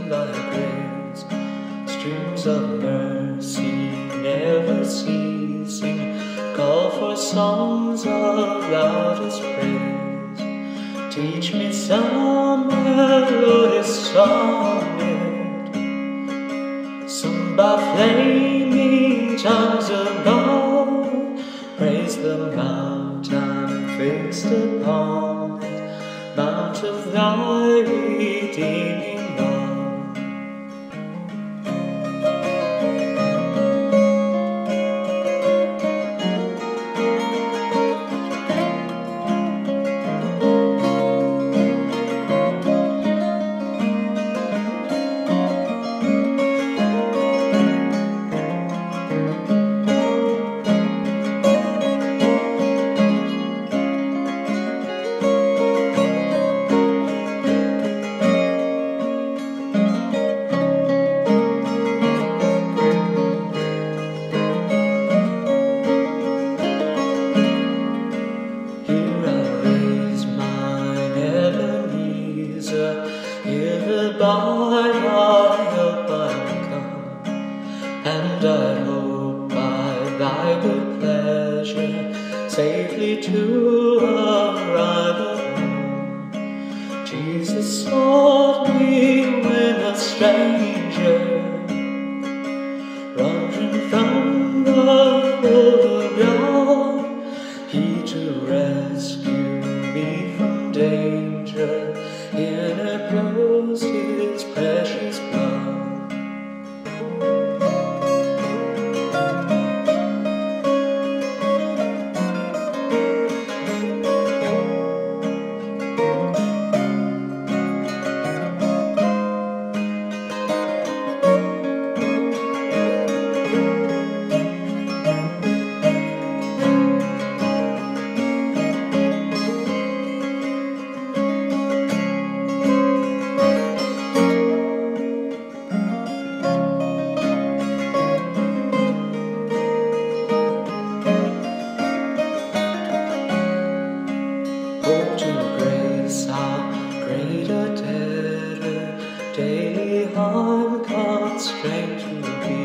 thy grace, streams of mercy never ceasing, call for songs of loudest praise. Teach me some melodious sonnet, sung by flaming tongues above. Praise the mount I'm fixed upon, mount of thy redeeming love. Here by thy help I'll come, and I hope by thy good pleasure safely to arrive at home. Jesus sought me when a stranger, wandering from the fold of God, he to rescue me from danger interposed his precious blood. Greater debtor, daily harm constrained to be.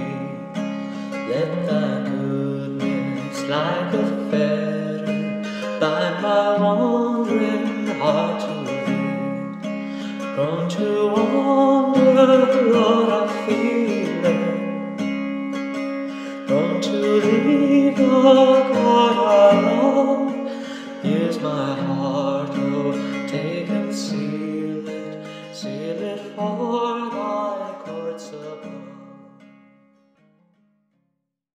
Let thy goodness like a